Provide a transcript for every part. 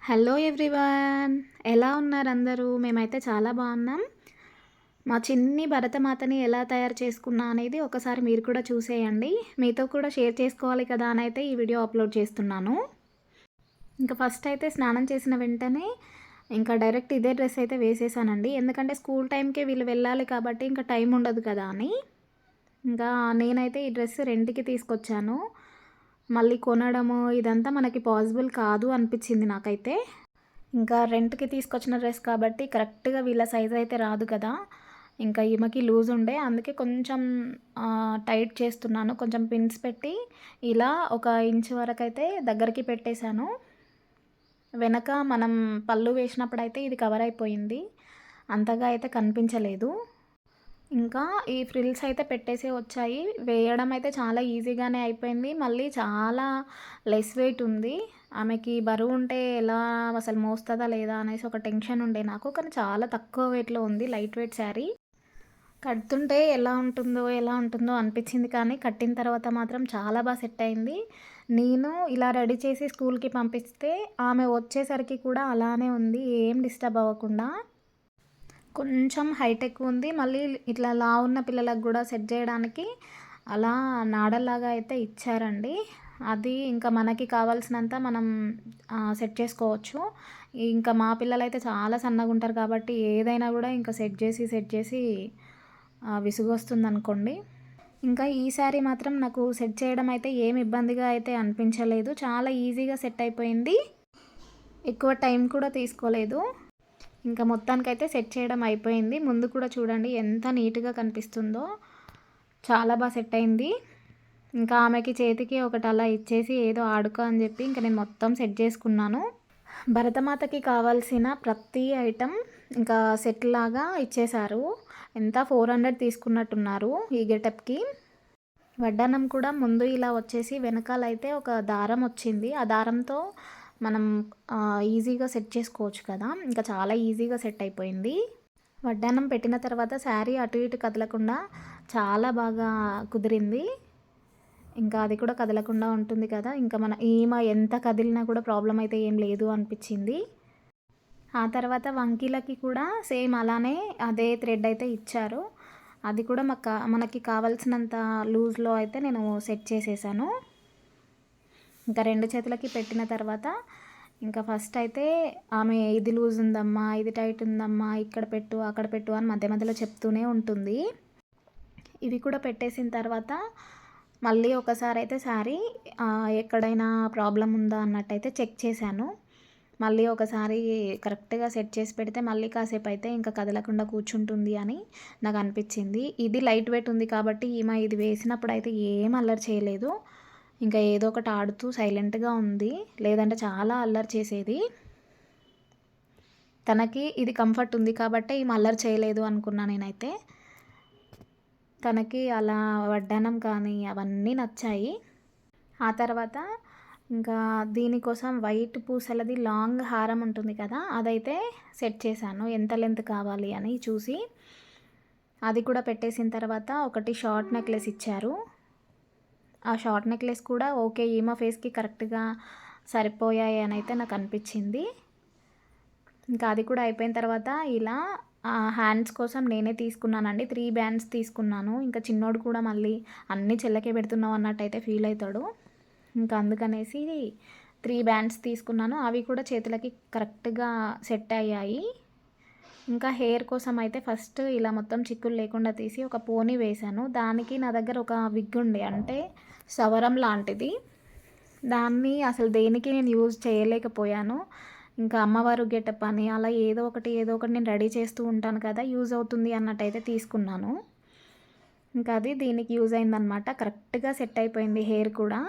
Hello everyone, ఎలా ఉన్నారు అందరూ? మేమైతే చాలా బాగున్నాం. మా చిన్ని భరతమాతని ఎలా తయారు చేసుకున్నా అనేది ఒకసారి మీరు కూడా చూసేయండి. మీతో కూడా షేర్ చేసుకోవాలి కదా అని అయితే ఈ వీడియో అప్లోడ్ చేస్తున్నాను. ఇంకా ఫస్ట్ అయితే స్నానం చేసిన వెంటనే ఇంకా డైరెక్ట్ ఇదే డ్రెస్ అయితే వేసేసానండి. ఎందుకంటే స్కూల్ టైంకే వీళ్ళు వెళ్ళాలి కాబట్టి ఇంకా టైం ఉండదు కదా అని. ఇంకా నేనైతే ఈ డ్రెస్ రెంట్‌కి తీసుకొచ్చాను. మళ్ళీ కొనడము ఇదంతా మనకి పాసిబుల్ కాదు అనిపించింది నాకైతే. ఇంకా రెంట్‌కి తీసుకొచ్చిన డ్రెస్ కాబట్టి కరెక్ట్‌గా వీళ్ళ సైజ్ అయితే రాదు కదా! ఇంకా ఈమెకి లూజ్ ఉండే అందుకే కొంచెం టైట్ చేస్తున్నాను. కొంచెం పిన్స్ పెట్టి ఇలా 1 ఇంచ్ వరకైతే దగ్గరికి పెట్టేశాను. వెనక మనం పళ్ళు వేసినప్పుడైతే ఇది కవర్ అయిపోయింది. అంతగా అయితే కనిపించలేదు. ఇంకా ఈ ఫ్రిల్స్ అయితే పెట్టేసే వచ్చాయి. వేయడం అయితే చాలా ఈజీగానే అయిపోయింది. మళ్ళీ చాలా లెస్ వెయిట్ ఉంది. ఆమెకి బరువుంటే ఎలా అసలు మోస్తదా లేదా అనేసి ఒక టెన్షన్ ఉండే నాకు. కానీ చాలా తక్కువ వెయిట్‌లో ఉంది. Light weight sari. కడుతుంటే ఎలా ఉంటుందో అనిపించింది కానీ కట్టిన తర్వాత మాత్రం చాలా సెట్ అయింది. నేను ఇలా రెడీ చేసి స్కూల్‌కి పంపిస్తే ఆమె వచ్చేసరికి కూడా అలానే ఉంది. ఏం డిస్టర్బ్ అవ్వకుండా. కొంచెం హైట్ ఎక్కువుంది. మళ్ళీ ఇట్లా లావున్న పిల్లలకు గూడా సెట్ జేయడానికి అలా నాడలాగా అయితే ఇచ్చారండి. అది ఇంకా మనకి కావాల్సినంత మనం సెట్ చేసుకోవచ్చు. ఇంకా మా పిల్లలైతే చాలా సన్నగుంటారు కాబట్టి ఏదైనా గూడా ఇంకా సెట్ జేసి విసుగొస్తుందనుకోండి. ఇంకా ఈ శారీ మాత్రం నాకు సెట్ చేయడం అయితే ఏమి ఇబ్బందిగా అయితే అనిపించలేదు. చాలా ఈజీగా సెట్ అయిపోయింది. ఎక్కువ టైం కూడా తీసుకోలేదు. ఇంకా మొత్తానికైతే సెట్ చేయడం అయిపోయింది. ముందు కూడా చూడండి ఎంత నీట్‌గా కనిపిస్తుందో. చాలా సెట్ అయింది. ఇంకా ఆమెకి చేతికి ఒకటి అలా ఇచ్చేసి ఏదో ఆడుకో అని చెప్పి ఇంక నేను మొత్తం సెట్ చేసుకున్నాను. భరతమాతకి కావాల్సిన ప్రతి ఐటెం ఇంకా సెట్ లాగా ఇచ్చేశారు. ఎంత 400 తీసుకున్నట్టున్నారు ఈ గెటప్‌కి. వడ్డానం కూడా ముందు ఇలా వచ్చేసి వెనకాలైతే ఒక దారం వచ్చింది. ఆ దారంతో మనం ఈజీగా సెట్ చేసుకోవచ్చు కదా! ఇంకా చాలా ఈజీగా సెట్ అయిపోయింది. వడ్డానం పెట్టిన తర్వాత శారీ అటు ఇటు కదలకుండా చాలా బాగా కుదిరింది. ఇంకా అది కూడా కదలకుండా ఉంటుంది కదా! ఇంకా ఈమె ఎంత కదిలినా కూడా ప్రాబ్లమ్ అయితే ఏం లేదు అనిపించింది. ఆ తర్వాత వంకీలకి కూడా సేమ్ అలానే అదే థ్రెడ్ అయితే ఇచ్చారు. అది కూడా మనకి కావాల్సినంత లూజ్‌లో అయితే నేను సెట్ చేసేసాను. ఇంకా 2 చేతులకి పెట్టిన తర్వాత ఇంకా ఫస్ట్ అయితే ఆమె ఇది లూజ్ ఉందమ్మా, ఇది టైట్ ఉందమ్మా, ఇక్కడ పెట్టు, అక్కడ పెట్టు అని మధ్య మధ్యలో చెప్తూనే ఉంటుంది. ఇవి కూడా పెట్టేసిన తర్వాత మళ్ళీ ఒకసారి అయితే శారీ ఎక్కడైనా ప్రాబ్లమ్ ఉందా అన్నట్టయితే చెక్ చేశాను. మళ్ళీ ఒకసారి కరెక్ట్‌గా సెట్ చేసి పెడితే మళ్ళీ కాసేపు అయితే ఇంకా కదలకుండా కూర్చుంటుంది అని నాకు అనిపించింది. ఇది లైట్ వెయిట్ ఉంది కాబట్టి ఈమె ఇది వేసినప్పుడు అయితే ఏం అల్లరి చేయలేదు. ఇంకా ఏదో ఒకటి ఆడుతూ సైలెంట్‌గా ఉంది. లేదంటే చాలా అల్లరి చేసేది. తనకి ఇది కంఫర్ట్ ఉంది కాబట్టే ఈమె అల్లరి చేయలేదు అనుకున్నా నేనైతే. తనకి అలా వడ్డానం కానీ అవన్నీ నచ్చాయి. ఆ తర్వాత ఇంకా దీనికోసం వైట్ పూసలది లాంగ్ హారం ఉంటుంది కదా! అదైతే సెట్ చేశాను. ఎంత లెంత్ కావాలి అని చూసి. అది కూడా పెట్టేసిన తర్వాత ఒకటి షార్ట్ నెక్లెస్ ఇచ్చారు. ఆ షార్ట్ నెక్లెస్ కూడా ఓకే. ఈమె ఫేస్‌కి కరెక్ట్‌గా సరిపోయాయి అని అయితే నాకు అనిపించింది. ఇంకా అది కూడా అయిపోయిన తర్వాత ఇలా హ్యాండ్స్ కోసం నేనే తీసుకున్నానండి. 3 బ్యాండ్స్ తీసుకున్నాను. ఇంకా చిన్నోడు కూడా మళ్ళీ అన్నీ చెల్లకే పెడుతున్నావు అన్నట్టయితే ఫీల్ అవుతాడు. ఇంకా అందుకనేసి 3 బ్యాండ్స్ తీసుకున్నాను. అవి కూడా చేతులకి కరెక్ట్‌గా సెట్ అయ్యాయి. ఇంకా హెయిర్ కోసం అయితే ఫస్ట్ ఇలా మొత్తం చిక్కులు లేకుండా తీసి ఒక పోనీ వేశాను. దానికి నా దగ్గర ఒక విగ్ ఉండే అంటే సవరం లాంటిది. దాన్ని అసలు దేనికి నేను యూజ్ చేయలేకపోయాను. ఇంకా అమ్మవారు గెటప్ అని అలా ఏదో ఒకటి నేను రెడీ చేస్తూ ఉంటాను కదా! యూజ్ అవుతుంది అన్నట్టయితే తీసుకున్నాను. ఇంకా అది దీనికి యూజ్ అయిందనమాట. కరెక్ట్‌గా సెట్ అయిపోయింది హెయిర్ కూడా.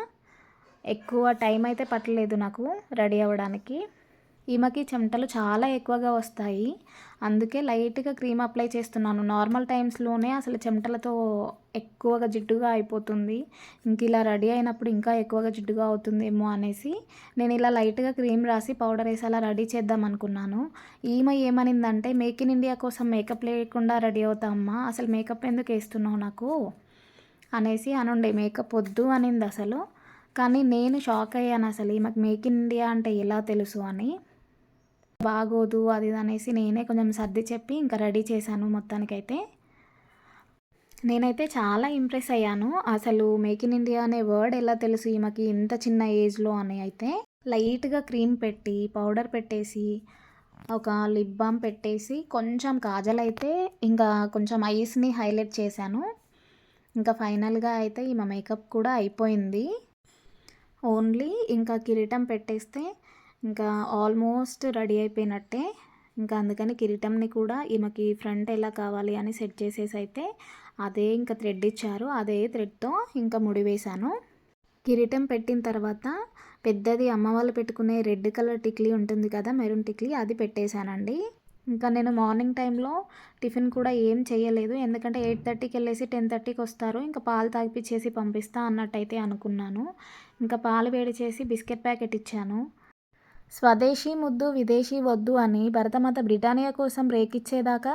ఎక్కువ టైం అయితే పట్టలేదు నాకు రెడీ అవ్వడానికి. ఈమెకి చెమటలు చాలా ఎక్కువగా వస్తాయి. అందుకే లైట్‌గా క్రీమ్ అప్లై చేస్తున్నాను. నార్మల్ టైమ్స్‌లోనే అసలు చెమటలతో ఎక్కువగా జిడ్డుగా అయిపోతుంది. ఇంక ఇలా రెడీ అయినప్పుడు ఇంకా ఎక్కువగా జిడ్డుగా అవుతుందేమో అనేసి నేను ఇలా లైట్‌గా క్రీమ్ రాసి పౌడర్ వేసి అలా రెడీ చేద్దాం అనుకున్నాను. ఈమె ఏమనిందంటే మేక్ ఇన్ ఇండియా కోసం మేకప్ లేకుండా రెడీ అవుతా అమ్మా. అసలు మేకప్ ఎందుకు వేస్తున్నావు నాకు అనేసి అనుండే. మేకప్ వద్దు అనింది అసలు. కానీ నేను షాక్ అయ్యాను అసలు ఈమెకి మేక్ ఇన్ ఇండియా అంటే ఎలా తెలుసు అని. బాగోదు అది ఇది అనేసి నేనే కొంచెం సర్ది చెప్పి ఇంకా రెడీ చేశాను మొత్తానికైతే. నేనైతే చాలా ఇంప్రెస్ అయ్యాను. అసలు మేక్ ఇన్ ఇండియా అనే వర్డ్ ఎలా తెలుసు ఈమెకి ఇంత చిన్న ఏజ్‌లో అని అయితే. లైట్‌గా క్రీమ్ పెట్టి, పౌడర్ పెట్టేసి, ఒక లిప్ బామ్ పెట్టేసి, కొంచెం కాజల్ అయితే ఇంకా కొంచెం ఐస్‌ని హైలైట్ చేశాను. ఇంకా ఫైనల్‌గా అయితే ఈమె మేకప్ కూడా అయిపోయింది. ఓన్లీ ఇంకా కిరీటం పెట్టేస్తే ఇంకా ఆల్మోస్ట్ రెడీ అయిపోయినట్టే. ఇంకా అందుకని కిరీటంని కూడా ఈమెకి ఫ్రంట్ ఎలా కావాలి అని సెట్ చేసేసి అయితే అదే ఇంకా థ్రెడ్ ఇచ్చారు. అదే థ్రెడ్‌తో ఇంకా ముడి వేశాను. కిరీటం పెట్టిన తర్వాత పెద్దది అమ్మ వాళ్ళు పెట్టుకునే రెడ్ కలర్ టిక్లీ ఉంటుంది కదా, మెరూన్ టిక్లీ, అది పెట్టేశానండి. ఇంకా నేను మార్నింగ్ టైంలో టిఫిన్ కూడా ఏం చేయలేదు. ఎందుకంటే 8:30కి వెళ్ళేసి 10:30కి వస్తారు. ఇంకా పాలు తాగిపిచ్చేసి పంపిస్తా అన్నట్టయితే అనుకున్నాను. ఇంకా పాలు వేడి చేసి బిస్కెట్ ప్యాకెట్ ఇచ్చాను. స్వదేశీ ముద్దు విదేశీ వద్దు అని భరతమాత బ్రిటానియా కోసం రేకిచ్చేదాకా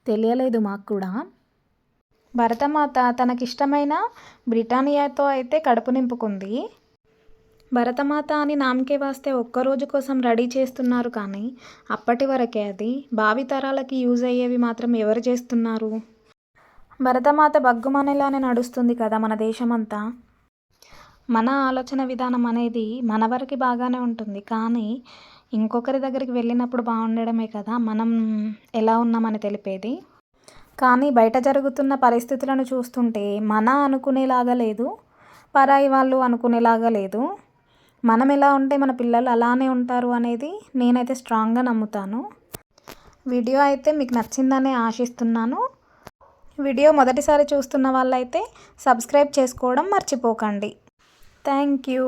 తెలియలేదు మాకు కూడా. భరతమాత తనకిష్టమైన బ్రిటానియాతో అయితే కడుపు నింపుకుంది. భరతమాత అని నామకే వాస్తే ఒక్కరోజు కోసం రెడీ చేస్తున్నారు కానీ అప్పటి వరకే అది భావితరాలకి యూజ్ అయ్యేవి మాత్రం ఎవరు చేస్తున్నారు? భరతమాత బగ్గుమనేలానే నడుస్తుంది కదా మన దేశమంతా. మన ఆలోచన విధానం అనేది మన వరకు బాగానే ఉంటుంది, కానీ ఇంకొకరి దగ్గరికి వెళ్ళినప్పుడు బాగుండడమే కదా మనం ఎలా ఉన్నామని తెలిపేది. కానీ బయట జరుగుతున్న పరిస్థితులను చూస్తుంటే మన అనుకునేలాగా లేదు, పరాయి వాళ్ళు అనుకునేలాగా లేదు. మనం ఎలా ఉంటే మన పిల్లలు అలానే ఉంటారు అనేది నేనైతే స్ట్రాంగ్గా నమ్ముతాను. వీడియో అయితే మీకు నచ్చిందనే ఆశిస్తున్నాను. వీడియో మొదటిసారి చూస్తున్న వాళ్ళైతే సబ్స్క్రైబ్ చేసుకోవడం మర్చిపోకండి. Thank you.